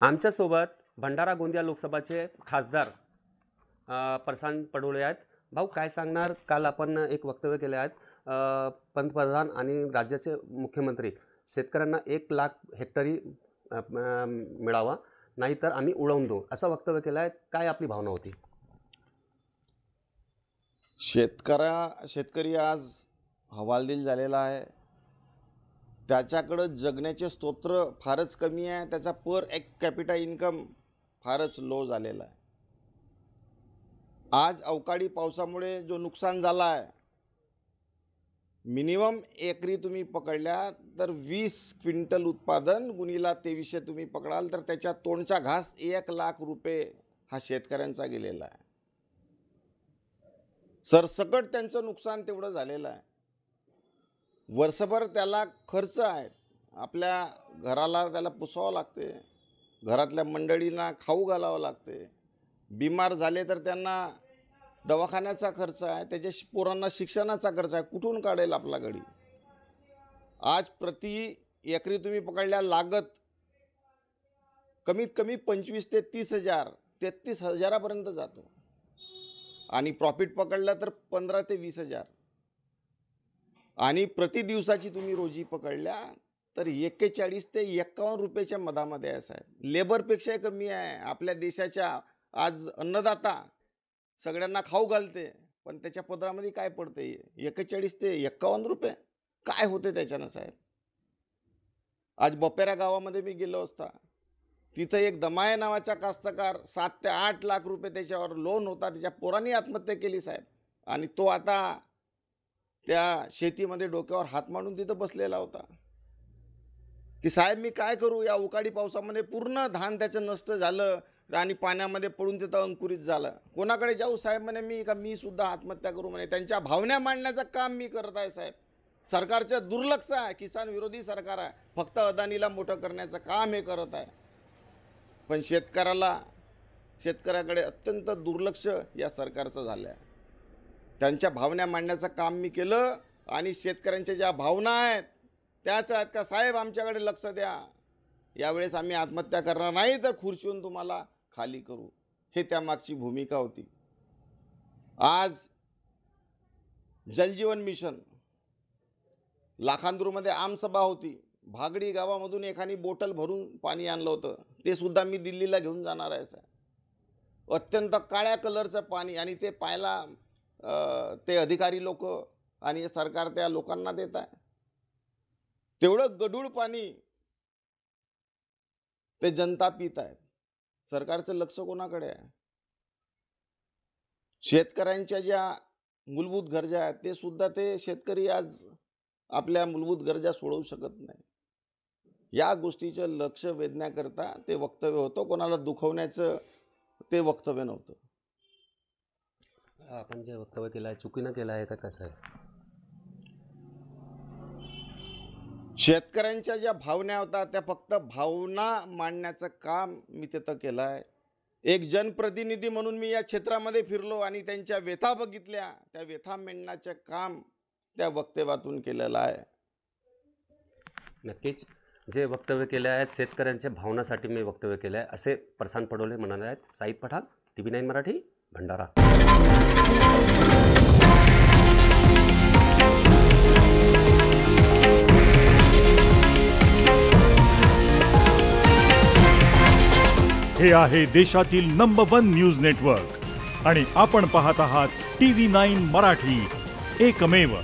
आमच्यासोबत भंडारा गोंदिया लोकसभाचे खासदार प्रशांत पडोळे आहेत। भाऊ, काय सांगणार? काल आपण एक वक्तव्य केले आहेत, पंतप्रधान आणि राज्याचे मुख्यमंत्री शेतकऱ्यांना 1 लाख हेक्टरी मिळावा, नाहीतर आम्ही उडवून देऊ, असं वक्तव्य केलं आहे। काय आपली भावना होती? शेतकरी आज हवालदिल झालेला आहे। त्याच्याकडे जगण्याचे स्तोत्र फारच कमी आहे, त्याचा पर कॅपिटा इन्कम फारच लो झालेला आहे। आज अवकाळी पावसामुळे जो नुकसान झाला आहे, मिनिमम एकरी तुम्ही पकडल्या तर 20 क्विंटल उत्पादन गुणिला 2300 तुम्ही पकडाल तर त्याच्या तोंडचा घास 1 लाख रुपये हा शेतकऱ्यांचा गेलेला आहे। सरसकट त्यांचं नुकसान तेवढं झालेलं आहे। वर्षभर त्याला खर्च आहे, आपल्या घराला त्याला पुसावं लागते, घरातल्या मंडळींना खाऊ घालावं लागते, बिमार झाले तर त्यांना दवाखान्याचा खर्च आहे, त्याच्या पोरांना शिक्षणाचा खर्च आहे, कुठून काढेल आपला गडी? आज प्रति एकरी तुम्ही पकडल्या लागत कमीत कमी 25 ते 30 हजार 33 हजारापर्यंत जातो आणि प्रॉफिट पकडलं तर 15 ते 20 हजार आणि प्रति दिवसाची तुम्ही रोजी पकडल्या तर 41 ते 51 रुपयाच्या मधामध्ये आहे साहेब। लेबरपेक्षा कमी आहे। आपल्या देशाच्या आज अन्नदाता सगळ्यांना खाऊ घालते, पण त्याच्या पदरामध्ये काय पडते? 41 ते 51 रुपये काय होते त्याच्यानं साहेब? आज बपेरा गावामध्ये मी गेलो असता, तिथं एक दमाये नावाचा कास्तकार 7 ते 8 लाख रुपये त्याच्यावर लोन होता, त्याच्या पोरांनी आत्महत्या केली साहेब, आणि तो आता त्या शेतीमध्ये डोक्यावर हात मांडून तिथं बसलेला होता की साहेब मी काय करू? या अवकाळी पावसामध्ये पूर्ण धान त्याचं नष्ट झालं आणि पाण्यामध्ये पडून तिथं अंकुरित झालं। कोणाकडे जाऊ साहेब? म्हणे मी सुद्धा आत्महत्या करू म्हणे। त्यांच्या भावना मांडण्याचं काम मी करत आहे साहेब। सरकारचं दुर्लक्ष आहे, किसान विरोधी सरकार आहे, फक्त अदानीला मोठं करण्याचं काम हे करत आहे, पण शेतकऱ्याकडे अत्यंत दुर्लक्ष या सरकारचं झालं आहे। त्यांच्या भावना मांडण्याचं काम मी केलं आणि शेतकऱ्यांच्या ज्या भावना आहेत त्याच आहेत का साहेब आमच्याकडे लक्ष द्या, यावेळेस आम्ही आत्महत्या करणार नाही तर खुर्चीहून तुम्हाला खाली करू, हे त्यामागची भूमिका होती। आज जलजीवन मिशन लाखांदूरमध्ये आमसभा होती, भागडी गावामधून एखादी बोटल भरून पाणी आणलं होतं, ते सुद्धा मी दिल्लीला घेऊन जाणार आहे साहेब। अत्यंत काळ्या कलरचं पाणी, आणि ते पाहायला ते अधिकारी लोक आणि सरकार त्या लोकांना देत आहे। तेवढं गढूळ पाणी ते जनता पित आहेत। सरकारचं लक्ष कोणाकडे आहे? शेतकऱ्यांच्या ज्या मूलभूत गरजा आहेत ते सुद्धा ते शेतकरी आज आपल्या मूलभूत गरजा सोडवू शकत नाही। या गोष्टीचं लक्ष वेधण्याकरता ते वक्तव्य होतं, कोणाला दुखवण्याचं ते वक्तव्य नव्हतं। आपण जे वक्तव्य केलं आहे चुकीनं केलं आहे का कसं आहे? शेतकऱ्यांच्या ज्या भावना होत्या त्या फक्त भावना मांडण्याचं काम मी तिथं केलं आहे। एक जनप्रतिनिधी म्हणून मी या क्षेत्रामध्ये फिरलो आणि त्यांच्या व्यथा बघितल्या, त्या व्यथा मांडण्याचं काम त्या वक्तव्यातून केलेलं आहे। नक्कीच जे वक्तव्य केले आहेत शेतकऱ्यांच्या भावनासाठी मी वक्तव्य केलं आहे, असे प्रशांत पडोळे म्हणाले आहेत। साईद पठाण, TV9 मराठी, भंडारा। हे आहे देशातील नंबर 1 न्यूज नेटवर्क आणि आपण पाहत आहात TV9 मराठी, एकमेव।